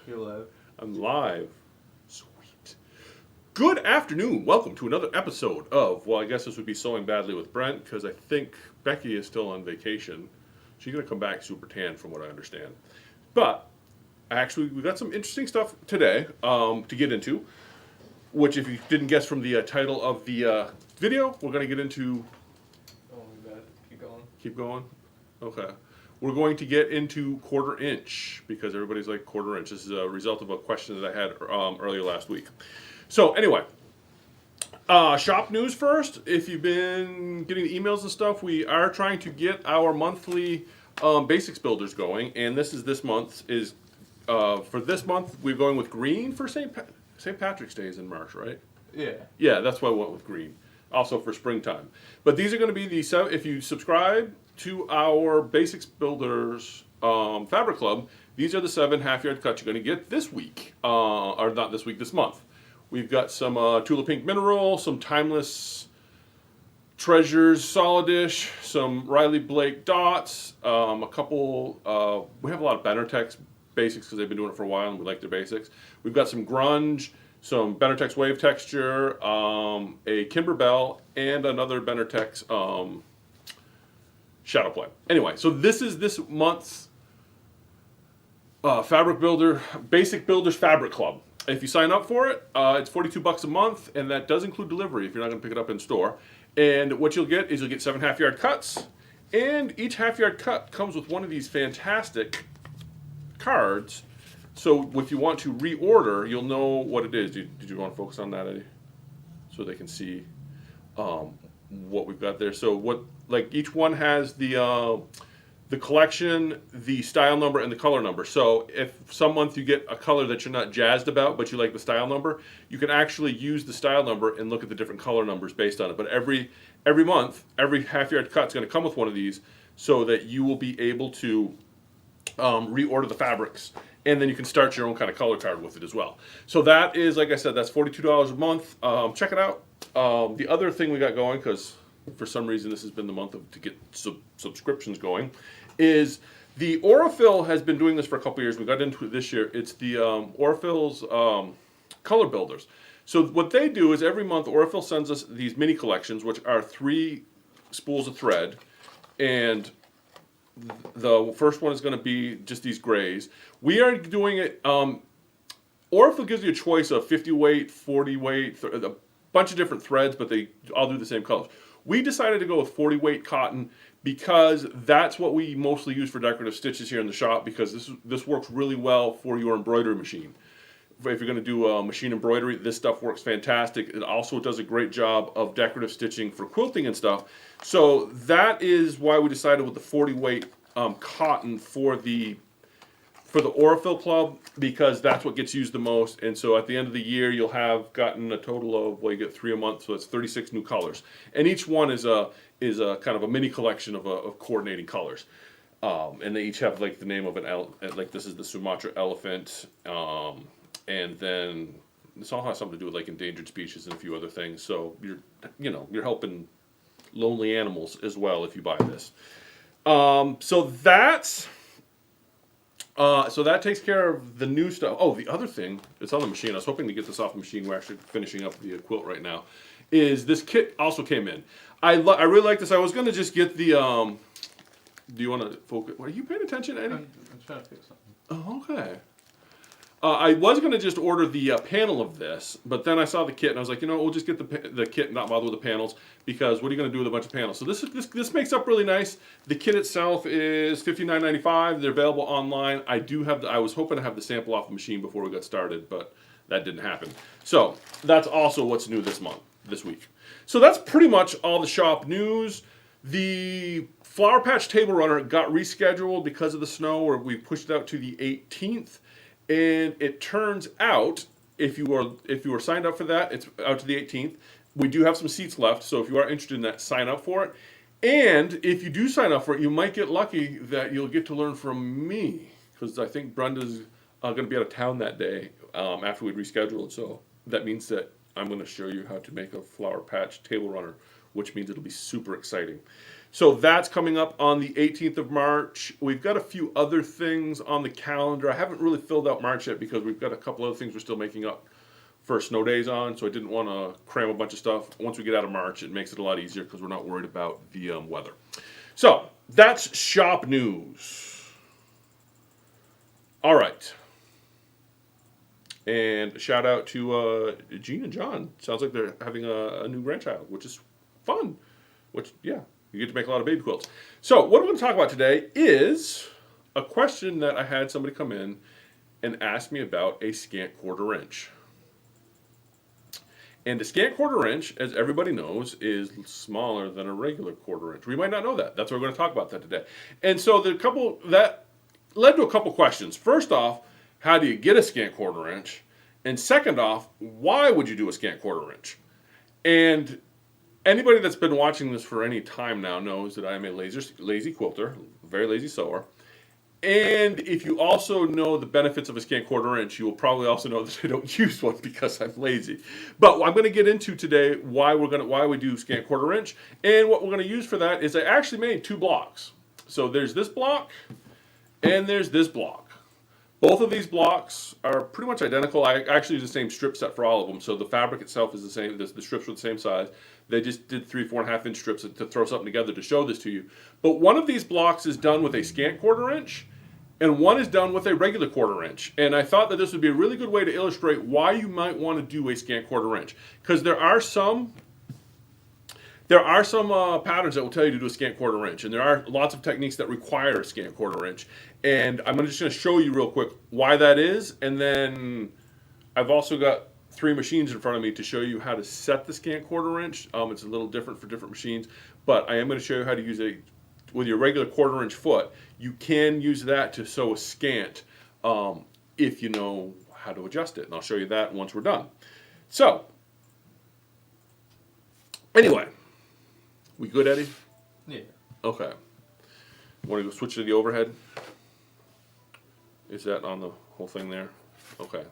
You're live. I'm live. Sweet. Good afternoon. Welcome to another episode of, well, I guess this would be Sewing Badly with Brent, because I think Becky is still on vacation. She's going to come back super tan, from what I understand. But, actually, we got some interesting stuff today to get into, which, if you didn't guess from the title of the video, we're going to get into... Oh my bad. Keep going. Keep going? Okay. We're going to get into quarter inch because everybody's like quarter inch. This is a result of a question that I had earlier last week. So anyway, shop news first. If you've been getting the emails and stuff, we are trying to get our monthly basics builders going, and this month is for this month we're going with green for St. Patrick's Day is in March, right? Yeah. Yeah, that's why I went with green. Also for springtime. But these are going to be if you subscribe to our Basics Builders Fabric Club, these are the 7 half-yard cuts you're going to get this week. Or not this week, this month. We've got some Tula Pink Mineral, some Timeless Treasures Solidish, some Riley Blake Dots, a couple, we have a lot of Benertex basics because they've been doing it for a while and we like their basics. We've got some Grunge, some Benertex Wave Texture, a Kimberbell, and another Benertex Shadow Play. Anyway, so this is this month's Fabric Builder, Basic Builders Fabric Club. If you sign up for it, it's $42 a month, and that does include delivery if you're not going to pick it up in store. And what you'll get is you'll get 7 half-yard cuts, and each half-yard cut comes with one of these fantastic cards. So if you want to reorder, you'll know what it is. Did you want to focus on that, Eddie? So they can see what we've got there. So each one has the collection, the style number, and the color number. So if some month you get a color that you're not jazzed about, but you like the style number, you can actually use the style number and look at the different color numbers based on it. But every month, every half-yard cut is going to come with one of these so that you will be able to reorder the fabrics. And then you can start your own kind of color card with it as well. So that is, like I said, that's $42 a month. Check it out. The other thing we got going, because for some reason this has been the month to get subscriptions going, is the Aurifil has been doing this for a couple years. We got into it this year. It's the Aurifil's color builders. So what they do is every month Aurifil sends us these mini collections, which are 3 spools of thread, and the first one is going to be just these grays. We are doing it, Aurifil gives you a choice of 50 weight, 40 weight, a bunch of different threads, but they all do the same colors. We decided to go with 40 weight cotton because that's what we mostly use for decorative stitches here in the shop, because this works really well for your embroidery machine. If you're going to do machine embroidery, this stuff works fantastic. It also does a great job of decorative stitching for quilting and stuff. So that is why we decided with the 40 weight cotton for the Aurifil Club, because that's what gets used the most. And so at the end of the year, you'll have gotten a total of, well, you get 3 a month, so it's 36 new colors. And each one is a kind of a mini collection of coordinating colors. And they each have like the name of like this is the Sumatra elephant. And then this all has something to do with like endangered species and a few other things. So you're helping lonely animals as well if you buy this. So that takes care of the new stuff. Oh, the other thing, it's on the machine. I was hoping to get this off the machine. We're actually finishing up the quilt right now. Is this kit also came in? I really like this. I was gonna just get the. Do you want to focus? Are you paying attention, Eddie? I'm trying to fix something. Oh, okay. I was going to just order the panel of this, but then I saw the kit and I was like, we'll just get the kit and not bother with the panels, because what are you going to do with a bunch of panels? So this makes up really nice. The kit itself is $59.95. They're available online. I was hoping to have the sample off the machine before we got started, but that didn't happen. So that's also what's new this week. So that's pretty much all the shop news. The Flower Patch Table Runner got rescheduled because of the snow, or we pushed it out to the 18th. And it turns out, if you are signed up for that, it's out to the 18th. We do have some seats left, so if you are interested in that, sign up for it. And if you do sign up for it, you might get lucky that you'll get to learn from me, because I think Brenda's going to be out of town that day after we rescheduled. So that means that I'm going to show you how to make a Flower Patch Table Runner, which means it'll be super exciting. So that's coming up on the 18th of March. We've got a few other things on the calendar. I haven't really filled out March yet because we've got a couple other things we're still making up for snow days on, so I didn't want to cram a bunch of stuff. Once we get out of March, it makes it a lot easier because we're not worried about the weather. So that's shop news. All right. And a shout out to Gene and John. Sounds like they're having a new grandchild, which is fun. Which, yeah, you get to make a lot of baby quilts. So what I'm going to talk about today is a question that I had somebody come in and ask me about a scant quarter inch. And a scant quarter inch, as everybody knows, is smaller than a regular quarter inch. We might not know that. That's why we're going to talk about that today. And so that led to a couple questions. First off, how do you get a scant quarter inch? And second off, why would you do a scant quarter inch? And anybody that's been watching this for any time now knows that I am a lazy quilter, very lazy sewer. And if you also know the benefits of a scant quarter inch, you will probably also know that I don't use one because I'm lazy. But I'm going to get into today why we do scant quarter inch, and what we're going to use for that is I actually made two blocks. So there's this block, and there's this block. Both of these blocks are pretty much identical. I actually use the same strip set for all of them, so the fabric itself is the same. The strips are the same size. They just did 3-4.5 inch strips to throw something together to show this to you. But one of these blocks is done with a scant quarter inch, and one is done with a regular quarter inch. And I thought that this would be a really good way to illustrate why you might want to do a scant quarter inch. Because there are some patterns that will tell you to do a scant quarter inch, and there are lots of techniques that require a scant quarter inch. And I'm just going to show you real quick why that is, and then I've also got 3 machines in front of me to show you how to set the scant quarter inch. It's a little different for different machines, but I am going to show you how to use with your regular quarter inch foot. You can use that to sew a scant if you know how to adjust it, and I'll show you that once we're done. So, anyway, we good, Eddie? Yeah. Okay. Want to go switch to the overhead? Is that on the whole thing there? Okay.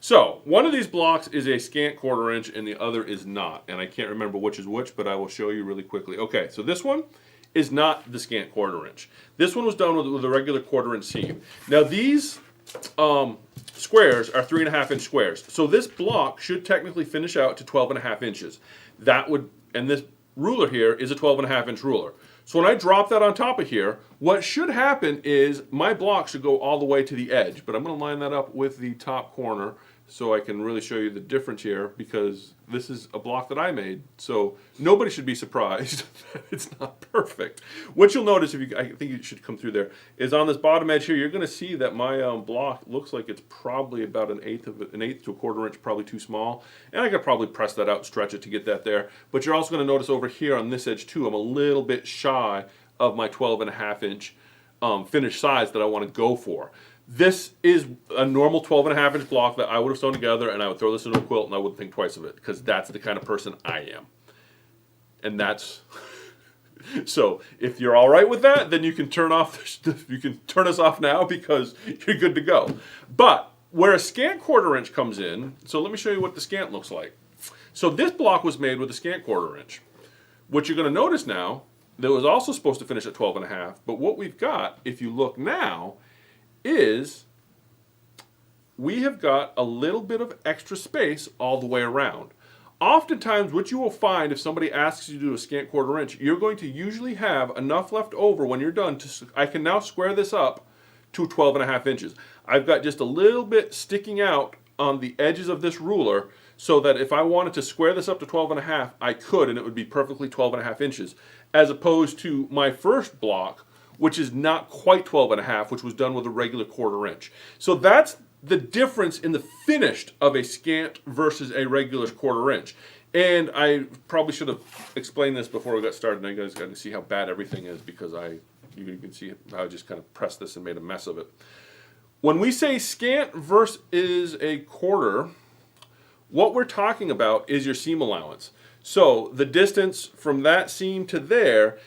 So, one of these blocks is a scant quarter inch and the other is not. And I can't remember which is which, but I will show you really quickly. Okay, so this one is not the scant quarter inch. This one was done with a regular quarter inch seam. Now these squares are 3.5 inch squares. So this block should technically finish out to 12.5 inches. And this ruler here is a 12.5 inch ruler. So when I drop that on top of here, what should happen is my block should go all the way to the edge, but I'm going to line that up with the top corner so I can really show you the difference here, because this is a block that I made. So nobody should be surprised that it's not perfect. What you'll notice, I think it should come through there, is on this bottom edge here, you're going to see that my block looks like it's probably about an eighth to a quarter inch, probably too small. And I could probably press that out, stretch it to get that there. But you're also going to notice over here on this edge too, I'm a little bit shy of my 12.5 inch finished size that I want to go for. This is a normal 12.5 inch block that I would have sewn together, and I would throw this into a quilt and I wouldn't think twice of it, because that's the kind of person I am. And that's so if you're all right with that, then you can turn us off now, because you're good to go. But where a scant quarter inch comes in, so let me show you what the scant looks like. So this block was made with a scant quarter inch. What you're going to notice now, that was also supposed to finish at 12.5, but what we've got, if you look now, is we have got a little bit of extra space all the way around. Oftentimes what you will find if somebody asks you to do a scant quarter inch, you're going to usually have enough left over when you're done I can now square this up to 12.5 inches. I've got just a little bit sticking out on the edges of this ruler, so that if I wanted to square this up to 12.5, I could, and it would be perfectly 12.5 inches, as opposed to my first block, which is not quite 12.5, which was done with a regular quarter inch. So that's the difference in the finished of a scant versus a regular quarter inch. And I probably should have explained this before we got started. Now you guys got to see how bad everything is, because you can see how I just kind of pressed this and made a mess of it. When we say scant versus a quarter, what we're talking about is your seam allowance. So the distance from that seam to there,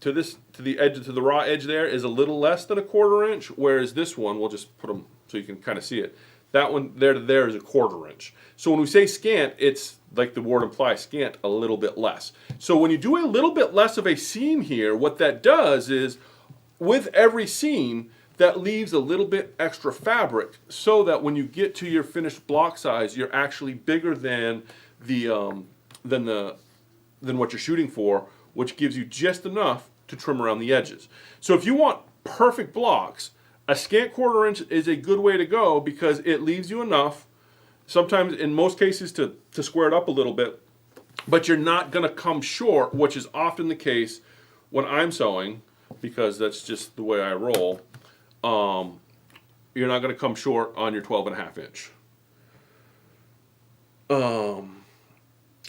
to the edge, to the raw edge there, is a little less than a quarter inch, whereas this one, we'll just put them so you can kind of see it. That one there to there is a quarter inch. So when we say scant, it's like the word implies, scant, a little bit less. So when you do a little bit less of a seam here, what that does is, with every seam, that leaves a little bit extra fabric, so that when you get to your finished block size, you're actually bigger than than what you're shooting for, which gives you just enough to trim around the edges. So if you want perfect blocks, a scant 1/4 inch is a good way to go, because it leaves you enough, sometimes in most cases, to square it up a little bit, but you're not going to come short, which is often the case when I'm sewing, because that's just the way I roll. You're not going to come short on your 12.5 inch.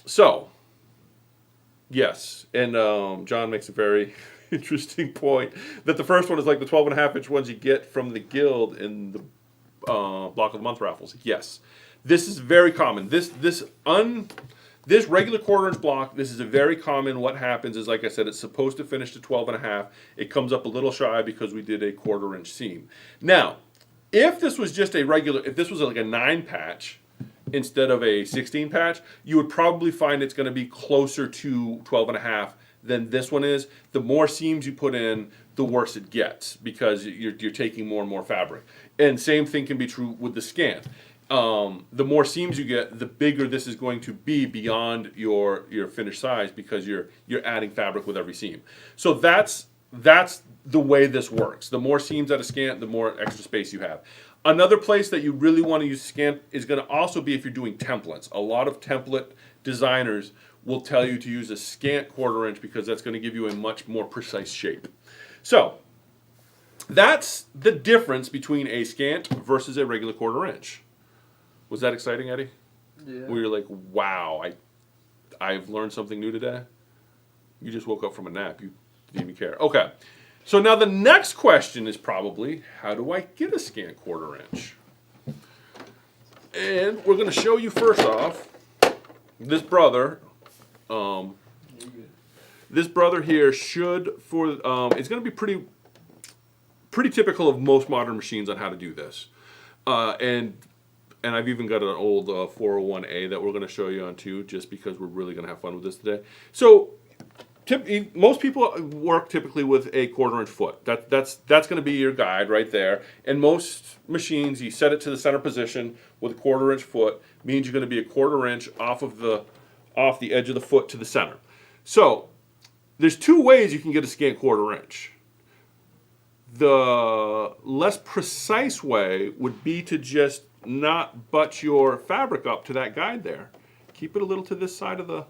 So, yes, and John makes a very interesting point that the first one is like the 12.5 inch ones you get from the guild in the Block of the Month raffles. Yes, this is very common. This regular 1/4 inch block, this is a very common. What happens is, like I said, it's supposed to finish to 12.5. It comes up a little shy because we did a 1/4 inch seam. Now, if this was just a regular, if this was like a 9 patch instead of a 16 patch, you would probably find it's going to be closer to 12.5 than this one is. The more seams you put in, the worse it gets, because you're taking more and more fabric. And same thing can be true with the scant. The more seams you get, the bigger this is going to be beyond your finished size, because you're adding fabric with every seam. So that's the way this works. The more seams out of scant, the more extra space you have. Another place that you really want to use scant is going to also be if you're doing templates. A lot of template designers will tell you to use a scant 1/4 inch, because that's going to give you a much more precise shape. So that's the difference between a scant versus a regular 1/4 inch. Was that exciting, Eddie? Yeah. Where you're like, wow, I've learned something new today? You just woke up from a nap. You didn't even care. Okay. So now the next question is probably, how do I get a scant 1/4 inch? And we're going to show you first off this brother. This brother here should, it's going to be pretty typical of most modern machines on how to do this. And I've even got an old 401A that we're going to show you on too, just because we're really going to have fun with this today. So most people work typically with a 1/4 inch foot. That's going to be your guide right there. And most machines, you set it to the center position with a 1/4 inch foot, means you're going to be a 1/4 inch off the edge of the foot to the center. So there's two ways you can get a scant 1/4 inch. The less precise way would be to just not butt your fabric up to that guide there. Keep it a little to this side of the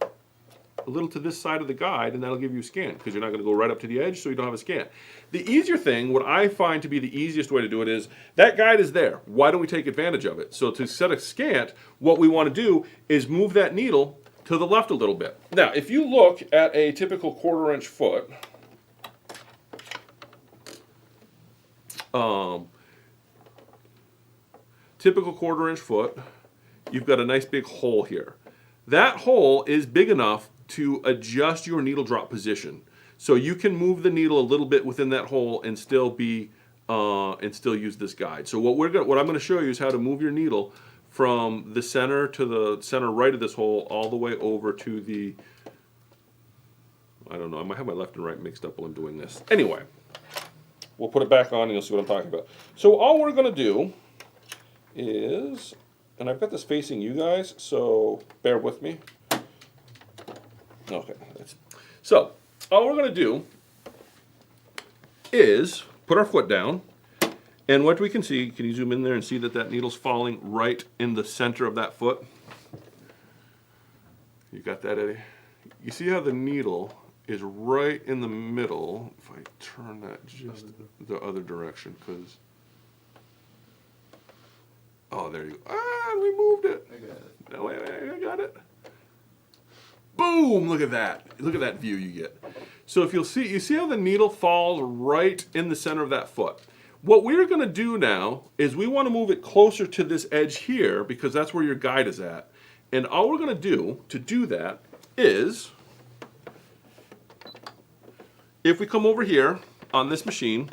guide, and that'll give you a scant, because you're not going to go right up to the edge, so you don't have a scant. The easier thing, what I find to be the easiest way to do it, is that guide is there. Why don't we take advantage of it? So to set a scant, what we want to do is move that needle to the left a little bit. Now, if you look at a typical 1/4 inch foot, typical 1/4 inch foot, you've got a nice big hole here. That hole is big enough to adjust your needle drop position. So you can move the needle a little bit within that hole and still use this guide. So what I'm going to show you is how to move your needle from the center to the center right of this hole all the way over to the, I don't know, I might have my left and right mixed up while I'm doing this. Anyway, we'll put it back on and you'll see what I'm talking about. So all we're going to do is, and I've got this facing you guys, so bear with me. Okay, so all we're going to do is put our foot down, and what we can see, can you zoom in there and see that needle's falling right in the center of that foot? You got that, Eddie? You see how the needle is right in the middle. If I turn that just the other direction, because, oh, there you go. Ah, we moved it. I got it. No, wait, I got it. Boom! Look at that. Look at that view you get. So if you see how the needle falls right in the center of that foot. What we're going to do now is we want to move it closer to this edge here, because that's where your guide is at. And all we're going to do that is, if we come over here on this machine,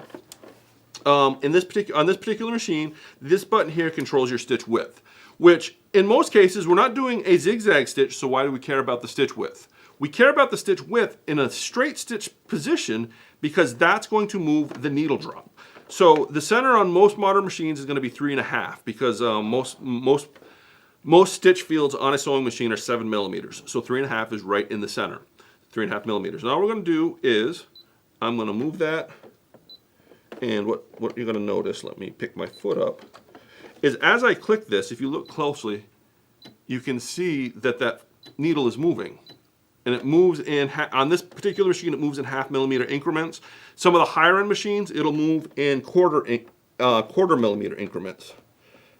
on this particular machine, this button here controls your stitch width, which in most cases, we're not doing a zigzag stitch, so why do we care about the stitch width? We care about the stitch width in a straight stitch position because that's going to move the needle drop. So the center on most modern machines is going to be 3.5 because most stitch fields on a sewing machine are 7 millimeters. So 3.5 is right in the center, 3.5 millimeters. Now all we're going to do is I'm going to move that, and what you're going to notice, let me pick my foot up, is as I click this, if you look closely, you can see that that needle is moving. And it moves in, on this particular machine, it moves in 0.5 millimeter increments. Some of the higher end machines, it'll move in quarter millimeter increments.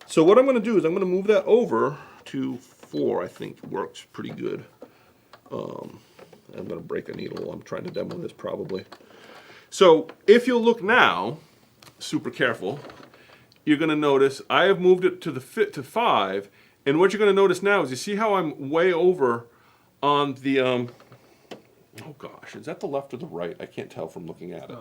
So what I'm going to do is I'm going to move that over to 4, I think works pretty good. I'm going to break a needle while I'm trying to demo this probably. So if you'll look now, super careful, you're going to notice I have moved it to the fit to 5, and what you're going to notice now is you see how I'm way over on the oh gosh, is that the left or the right? I can't tell from looking at it.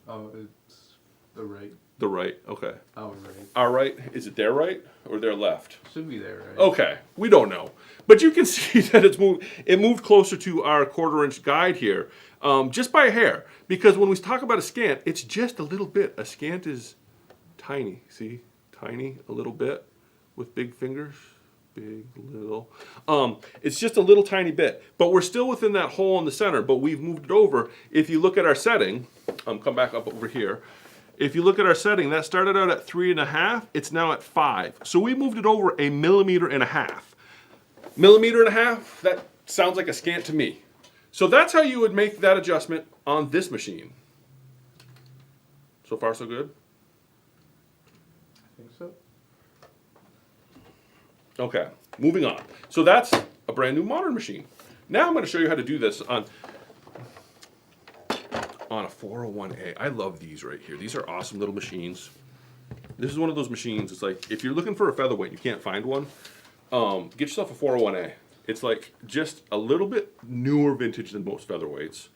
Oh, it's the right. The right, okay. Our right. Our right, is it their right or their left? Should be there, right? Okay, we don't know, but you can see that it moved closer to our 1/4 inch guide here, just by a hair. Because when we talk about a scant, it's just a little bit. A scant is tiny. See, tiny, a little bit, with big fingers. Big, little. It's just a little tiny bit, but we're still within that hole in the center, but we've moved it over. If you look at our setting, come back up over here. If you look at our setting, that started out at 3.5, it's now at 5. So we moved it over 1.5 millimeters. 1.5 millimeters, that sounds like a scant to me. So that's how you would make that adjustment on this machine. So far, so good? I think so. Okay, moving on. So that's a brand new modern machine. Now I'm going to show you how to do this on a 401A. I love these right here. These are awesome little machines. This is one of those machines, it's like, if you're looking for a featherweight and you can't find one, get yourself a 401A. It's like just a little bit newer vintage than most featherweights,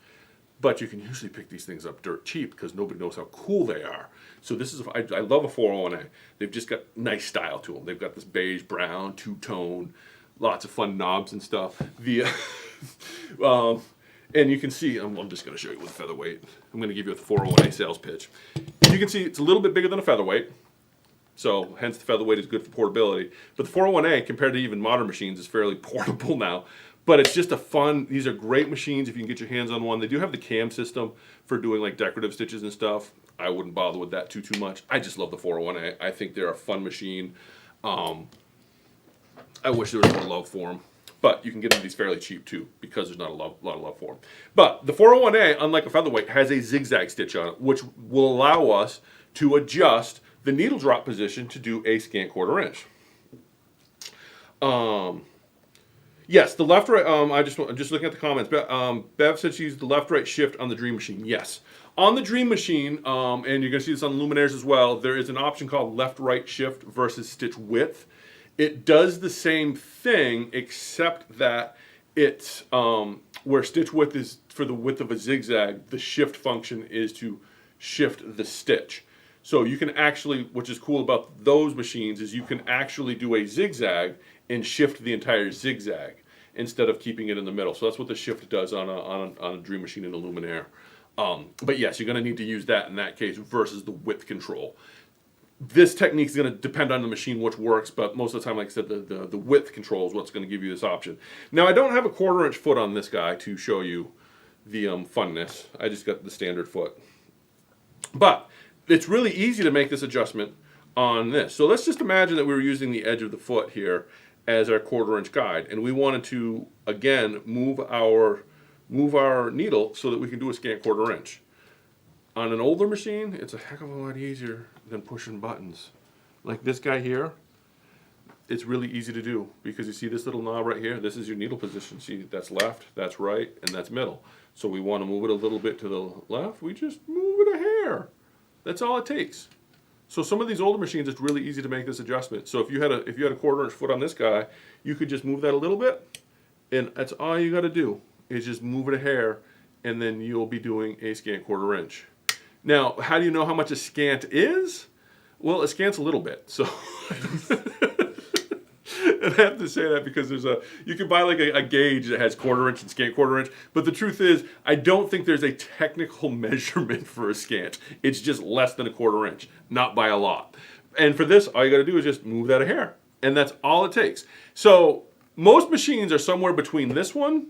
but you can usually pick these things up dirt cheap because nobody knows how cool they are. So this is, I love a 401A. They've just got nice style to them. They've got this beige, brown, two-tone, lots of fun knobs and stuff. The and you can see, I'm just going to show you with a featherweight. I'm going to give you a 401A sales pitch. You can see it's a little bit bigger than a featherweight. So hence the featherweight is good for portability. But the 401A, compared to even modern machines, is fairly portable now. But it's just a fun, these are great machines if you can get your hands on one. They do have the cam system for doing like decorative stitches and stuff. I wouldn't bother with that too much. I just love the 401A. I think they're a fun machine. I wish there was more love for them. But you can get these fairly cheap too because there's not a lot of love for them. But the 401A, unlike a featherweight, has a zigzag stitch on it, which will allow us to adjust the needle drop position to do a scant 1/4 inch. Yes, the left right. I'm just looking at the comments. Bev said she used the left right shift on the Dream Machine. Yes, on the Dream Machine, and you're going to see this on the Luminaires as well. There is an option called left right shift versus stitch width. It does the same thing except that it's where stitch width is for the width of a zigzag. The shift function is to shift the stitch. So you can actually, which is cool about those machines, is you can actually do a zigzag and shift the entire zigzag instead of keeping it in the middle. So that's what the shift does on a Dream Machine and a Luminaire. But yes, you're going to need to use that in that case versus the width control. This technique is going to depend on the machine which works, but most of the time, like I said, the width control is what's going to give you this option. Now, I don't have a 1/4 inch foot on this guy to show you the funness. I just got the standard foot. But it's really easy to make this adjustment on this. So let's just imagine that we were using the edge of the foot here as our 1/4 inch guide, and we wanted to again move our needle so that we can do a scant 1/4 inch. On an older machine, it's a heck of a lot easier than pushing buttons. Like this guy here, it's really easy to do because you see this little knob right here. This is your needle position. See, that's left, that's right, and that's middle. So we want to move it a little bit to the left. We just move it a hair. That's all it takes. So some of these older machines, it's really easy to make this adjustment. So if you had a 1/4 inch foot on this guy, you could just move that a little bit, and that's all you got to do is just move it a hair, and then you'll be doing a scant 1/4 inch. Now, how do you know how much a scant is? Well, a scant's a little bit. So And I have to say that because you can buy like a gauge that has 1/4 inch and scant 1/4 inch. But the truth is, I don't think there's a technical measurement for a scant. It's just less than 1/4 inch, not by a lot. And for this, all you got to do is just move that a hair, and that's all it takes. So most machines are somewhere between this one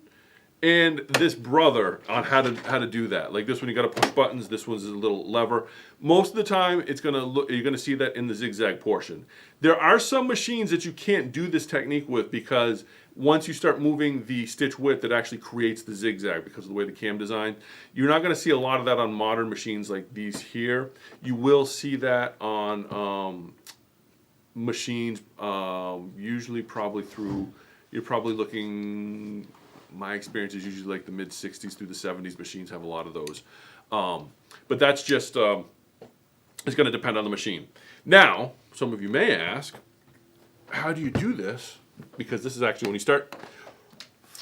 and this brother on how to do that. Like this one, you got to push buttons. This one's a little lever. Most of the time, you're gonna see that in the zigzag portion. There are some machines that you can't do this technique with because once you start moving the stitch width, it actually creates the zigzag because of the way the cam designed. You're not gonna see a lot of that on modern machines like these here. You will see that on machines, usually probably through. You're probably looking. My experience is usually like the mid 60s through the 70s. Machines have a lot of those. But that's just, it's going to depend on the machine. Now, some of you may ask, how do you do this? Because this is actually when you start,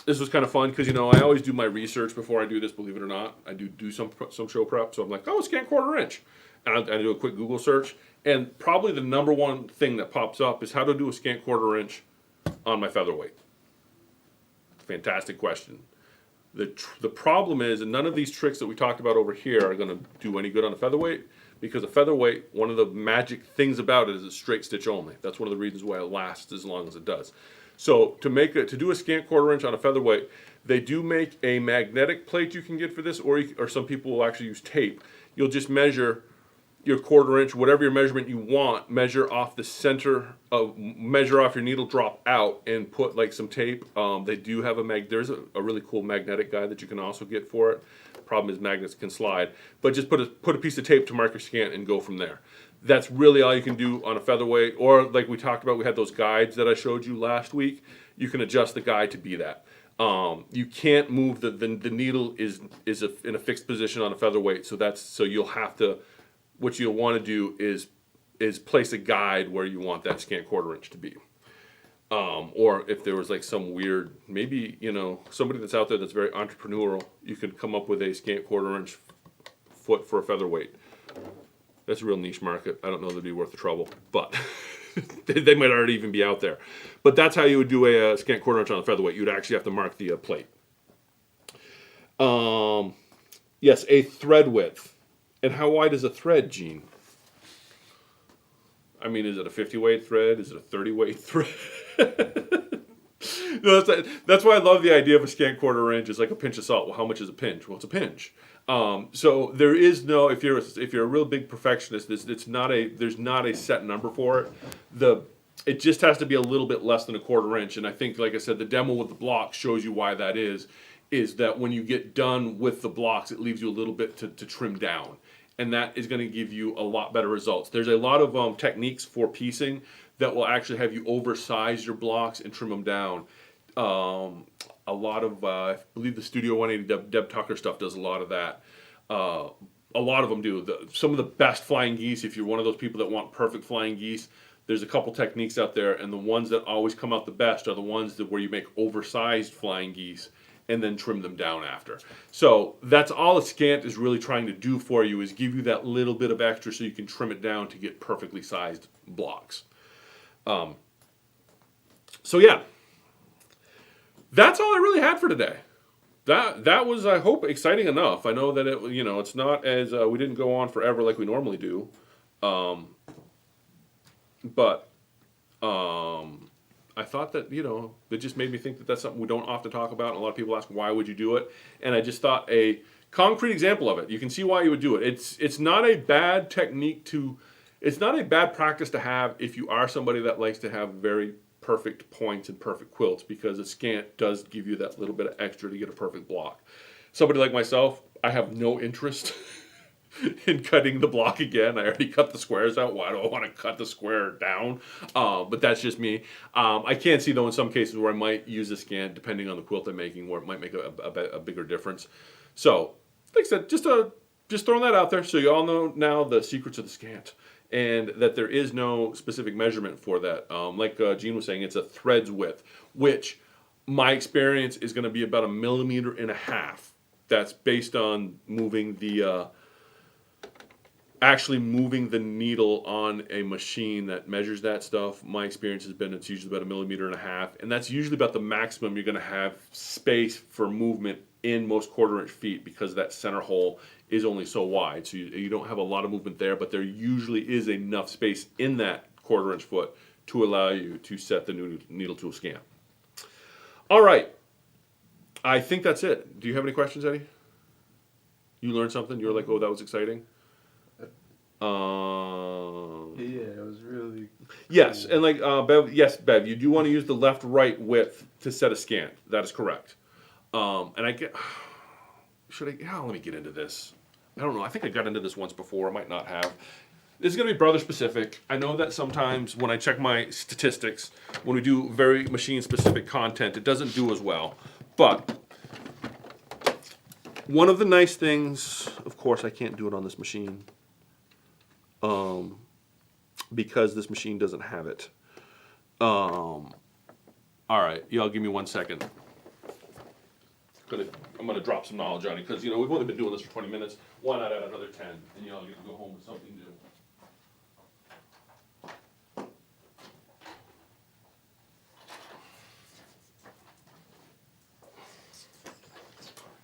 this was kind of fun because, you know, I always do my research before I do this, believe it or not. I do some show prep. So I'm like, oh, scant 1/4 inch. And I do a quick Google search. And probably the number one thing that pops up is how to do a scant 1/4 inch on my featherweight. Fantastic question. The problem is, and none of these tricks that we talked about over here are going to do any good on a featherweight, because a featherweight, one of the magic things about it is it's straight stitch only. That's one of the reasons why it lasts as long as it does. So to do a scant 1/4 inch on a featherweight, they do make a magnetic plate you can get for this, or some people will actually use tape. You'll just measure your 1/4 inch, whatever your measurement you want, measure off the center of, measure off your needle drop out and put like some tape. They do have there's a really cool magnetic guide that you can also get for it. Problem is magnets can slide, but just put a piece of tape to mark your scant and go from there. That's really all you can do on a featherweight, or like we talked about, we had those guides that I showed you last week. You can adjust the guide to be that. You can't move the needle is in a fixed position on a featherweight, so you'll have to. What you'll want to do is place a guide where you want that scant 1/4 inch to be. Or if there was like some weird, maybe, you know, somebody that's out there that's very entrepreneurial, you could come up with a scant 1/4 inch foot for a featherweight. That's a real niche market. I don't know that it'd be worth the trouble, but they might already even be out there. But that's how you would do a scant 1/4 inch on a featherweight. You'd actually have to mark the plate. Yes, a thread width. And how wide is a thread, Gene? I mean, is it a 50 weight thread? Is it a 30 weight thread? No, that's why I love the idea of a scant 1/4 inch. It's like a pinch of salt. Well, how much is a pinch? Well, it's a pinch. So there is no, if you're a real big perfectionist, there's not a set number for it. It just has to be a little bit less than a 1/4 inch. And I think, like I said, the demo with the blocks shows you why that is that when you get done with the blocks, it leaves you a little bit to trim down. And that is going to give you a lot better results. There's a lot of techniques for piecing that will actually have you oversize your blocks and trim them down. A lot of, I believe the Studio 180 Deb Tucker stuff does a lot of that. A lot of them do. Some of the best flying geese, if you're one of those people that want perfect flying geese, there's a couple techniques out there, and the ones that always come out the best are the ones where you make oversized flying geese and then trim them down after. So that's all a scant is really trying to do for you, is give you that little bit of extra so you can trim it down to get perfectly sized blocks. So yeah, that's all I really had for today. That was, I hope, exciting enough. I know that it's not as we didn't go on forever like we normally do, but I thought that, it just made me think that that's something we don't often talk about. And a lot of people ask, why would you do it? And I just thought a concrete example of it. You can see why you would do it. It's not a bad technique it's not a bad practice to have if you are somebody that likes to have very perfect points and perfect quilts, because a scant does give you that little bit of extra to get a perfect block. Somebody like myself, I have no interest in cutting the block again. I already cut the squares out. Why do I want to cut the square down? But that's just me. I can see, though, in some cases where I might use a scant, depending on the quilt I'm making, where it might make a bigger difference. So, like I said, just throwing that out there so you all know now the secrets of the scant, and that there is no specific measurement for that. Like Gene was saying, it's a threads width, which my experience is going to be about 1.5 millimeters. That's based on moving the actually moving the needle on a machine that measures that stuff, my experience has been it's usually about 1.5 millimeters, and that's usually about the maximum you're going to have space for movement in most quarter-inch feet because that center hole is only so wide. So you don't have a lot of movement there, but there usually is enough space in that quarter-inch foot to allow you to set the needle to a scant. All right. I think that's it. Do you have any questions, Eddie? You learned something? You were like, oh, that was exciting? Yeah, it was really Yes, and like Bev, Bev, you do want to use the left-right width to set a scant. That is correct. And I get, should I? Yeah, let me get into this. I don't know. I think I got into this once before. I might not have. This is going to be brother specific. I know that sometimes when I check my statistics, when we do very machine specific content, it doesn't do as well. But one of the nice things, of course, I can't do it on this machine. Because this machine doesn't have it. All right, y'all give me 1 second. I'm gonna drop some knowledge on it because we've only been doing this for 20 minutes. Why not add another 10, and y'all get to go home with something new.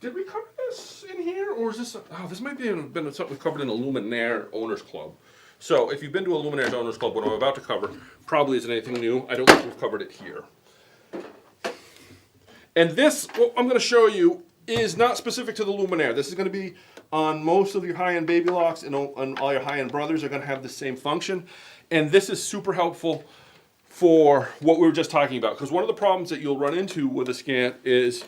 Did we cover this in here, or is this? Oh, this might be been something we covered in the Luminaire Owners Club. So if you've been to a Luminaire's Owners Club, what I'm about to cover probably isn't anything new. I don't think we've covered it here. And this, what I'm going to show you, is not specific to the Luminaire. This is going to be on most of your high-end baby locks, and all your high-end brothers are going to have the same function. And this is super helpful for what we were just talking about. Because one of the problems that you'll run into with a Scant is,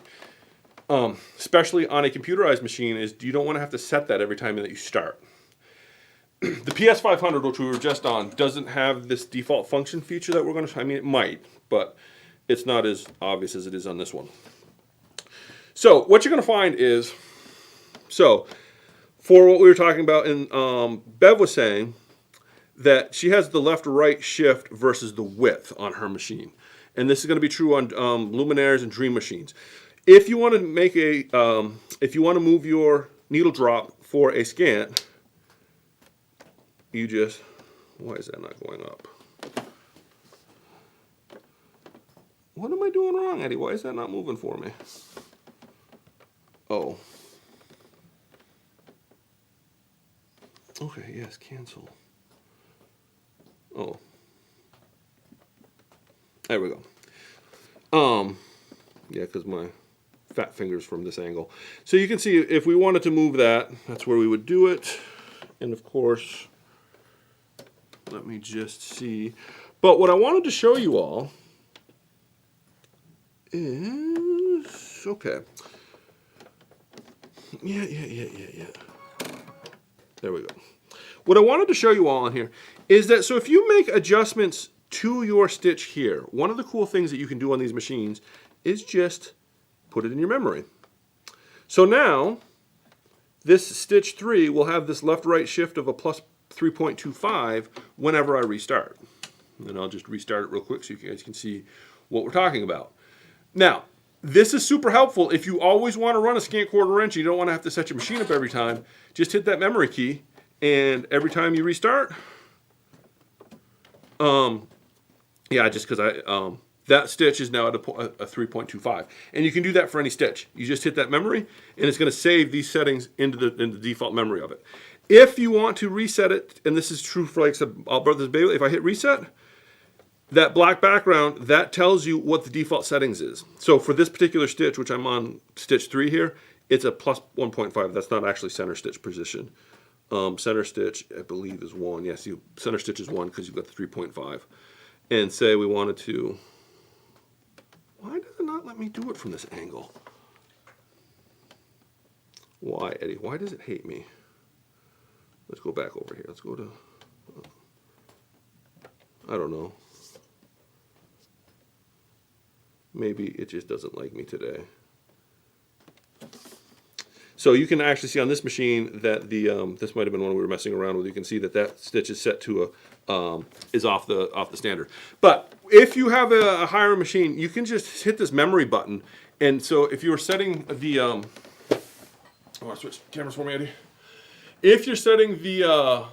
especially on a computerized machine, is you don't want to have to set that every time that you start. The PS500, which we were just on, doesn't have this default function feature that we're going to, I mean, it might, but it's not as obvious as it is on this one. So what you're going to find is, so for what we were talking about, and Bev was saying that she has the left-right shift versus the width on her machine. And this is going to be true on Luminaires and Dream machines. If you want to make a, if you want to move your needle drop for a Scant, you just, why is that not going up? What am I doing wrong, Eddie? Why is that not moving for me? Oh. Okay, yes, cancel. Oh. There we go. Yeah, because my fat finger's from this angle. So you can see if we wanted to move that, that's where we would do it. And of course, let me just see. But what I wanted to show you all is, okay. Yeah. There we go. What I wanted to show you all on here is that, so if you make adjustments to your stitch here, one of the cool things that you can do on these machines is just put it in your memory. So now, this stitch 3 will have this left-right shift of a plus 3.25 whenever I restart. And I'll just restart it real quick so you guys can see what we're talking about. Now, this is super helpful if you always want to run a Scant quarter inch and you don't want to have to set your machine up every time. Just hit that memory key, and every time you restart, yeah, just because that stitch is now at a 3.25. And you can do that for any stitch. You just hit that memory, and it's going to save these settings into the default memory of it. If you want to reset it, and this is true for like All Brothers Baby, if I hit reset, that black background, that tells you what the default settings is. So for this particular stitch, which I'm on stitch 3 here, it's a plus 1.5. That's not actually center stitch position. Center stitch, I believe, is 1. Yes, center stitch is 1 because you've got the 3.5. And say we wanted to, why does it not let me do it from this angle? Why, Eddie? Why does it hate me? Let's go back over here. Let's go to, I don't know. Maybe it just doesn't like me today. So you can actually see on this machine that the this might have been one we were messing around with. You can see that that stitch is set to a is off the standard. But if you have a higher machine, you can just hit this memory button. And so if you were setting the I want to switch cameras for me, Eddie. If you're setting the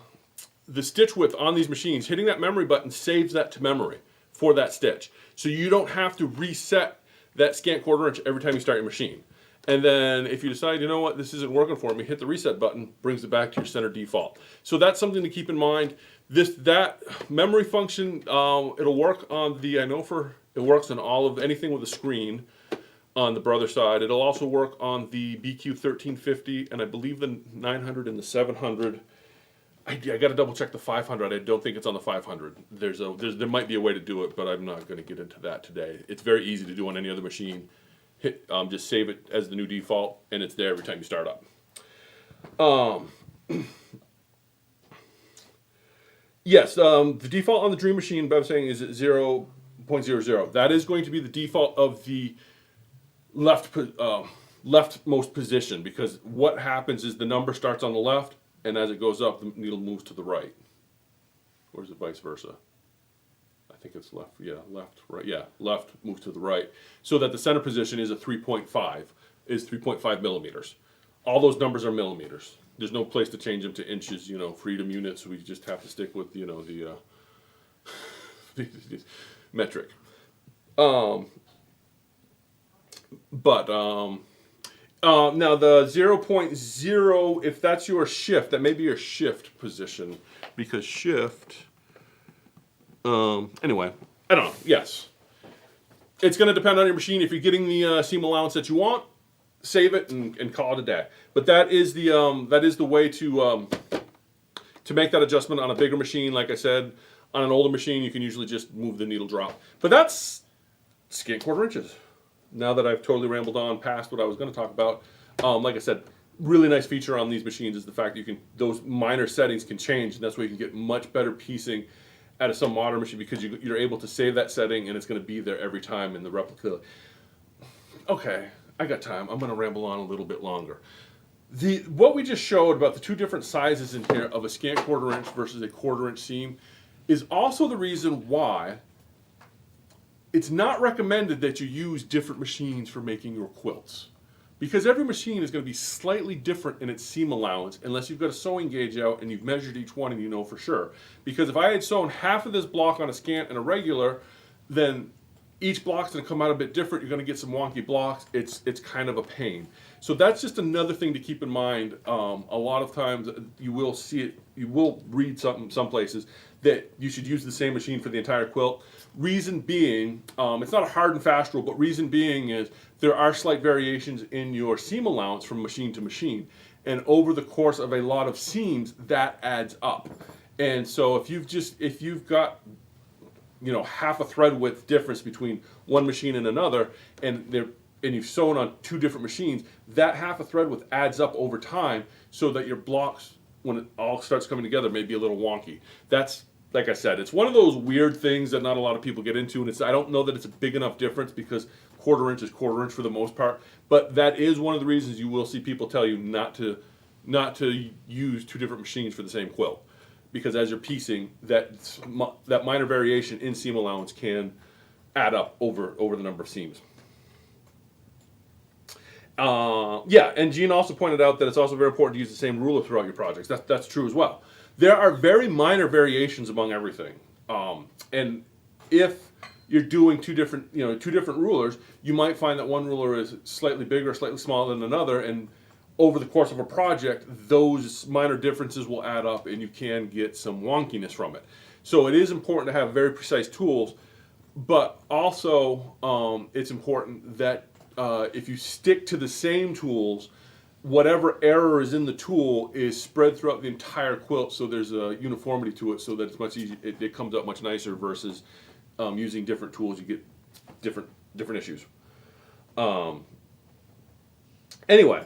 the stitch width on these machines, hitting that memory button saves that to memory for that stitch. So you don't have to reset that Scant 1/4 inch every time you start your machine. And then if you decide, you know what, this isn't working for me, hit the reset button, brings it back to your center default. So that's something to keep in mind. That memory function, it'll work on the, it works on all of anything with a screen on the Brother side. It'll also work on the BQ 1350 and I believe the 900 and the 700. I got to double check the 500. I don't think it's on the 500. There might be a way to do it, but I'm not going to get into that today. It's very easy to do on any other machine. Just save it as the new default, and it's there every time you start up. Yes, the default on the Dream Machine, Bev's saying, is at 0.00. That is going to be the default of the leftmost position, because what happens is the number starts on the left, and as it goes up, the needle moves to the right. Or is it vice versa? I think it's left, yeah, left, right, yeah, left moves to the right. So that the center position is a 3.5 millimeters. All those numbers are millimeters. There's no place to change them to inches, freedom units. We just have to stick with, the metric. Now the 0.0, if that's your shift, that may be your shift position, because shift, anyway, I don't know, yes. It's going to depend on your machine. If you're getting the seam allowance that you want, save it and call it a day. But that is the way to make that adjustment on a bigger machine. Like I said, on an older machine, you can usually just move the needle drop. But that's Scant 1/4 inches. Now that I've totally rambled on past what I was going to talk about, like I said, really nice feature on these machines is the fact that those minor settings can change, and that's where you can get much better piecing out of some modern machine, because you're able to save that setting and it's going to be there every time in the replica. Okay, I got time. I'm going to ramble on a little bit longer. What we just showed about the two different sizes in here of a Scant 1/4 inch versus a 1/4 inch seam is also the reason why it's not recommended that you use different machines for making your quilts. Because every machine is going to be slightly different in its seam allowance unless you've got a sewing gauge out and you've measured each one and you know for sure. Because if I had sewn half of this block on a Scant and a regular, then each block's going to come out a bit different. You're going to get some wonky blocks. It's kind of a pain. So that's just another thing to keep in mind. A lot of times you will see it, you will read some places that you should use the same machine for the entire quilt. Reason being, it's not a hard and fast rule, but reason being is there are slight variations in your seam allowance from machine to machine. And over the course of a lot of seams, that adds up. And so if you've got half a thread width difference between one machine and another, and you've sewn on two different machines, that half a thread width adds up over time, so that your blocks, when it all starts coming together, may be a little wonky. That's, like I said, it's one of those weird things that not a lot of people get into, and I don't know that it's a big enough difference, because 1/4 inch is 1/4 inch for the most part. But that is one of the reasons you will see people tell you not to use two different machines for the same quilt, because as you're piecing, that minor variation in seam allowance can add up over the number of seams. And Gene also pointed out that it's also very important to use the same ruler throughout your projects. That's true as well. There are very minor variations among everything, and if you're doing two different rulers, you might find that one ruler is slightly bigger or slightly smaller than another, and over the course of a project, those minor differences will add up and you can get some wonkiness from it. So it is important to have very precise tools, but also it's important that if you stick to the same tools, whatever error is in the tool is spread throughout the entire quilt, so there's a uniformity to it, so that it's much easier. It comes out much nicer versus using different tools. You get different issues. Anyway,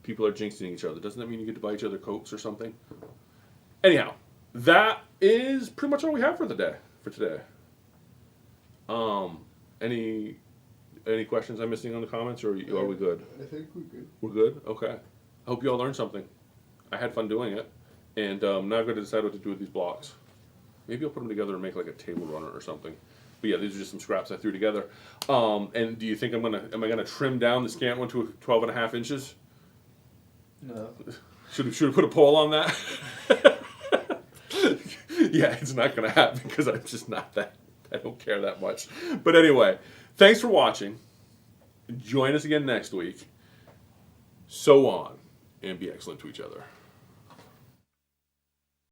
people are jinxing each other. Doesn't that mean you get to buy each other Cokes or something? Anyhow, that is pretty much all we have for today. Any questions I'm missing on the comments, or are we good? I think we're good. We're good? Okay. I hope you all learned something. I had fun doing it. And now I've got to decide what to do with these blocks. Maybe I'll put them together and make like a table runner or something. But yeah, these are just some scraps I threw together. And do you think am I gonna trim down the Scant one to 12.5 inches? No. Should have put a poll on that. Yeah, it's not going to happen because I'm just not that. I don't care that much. But anyway, thanks for watching. Join us again next week. So on, and be excellent to each other.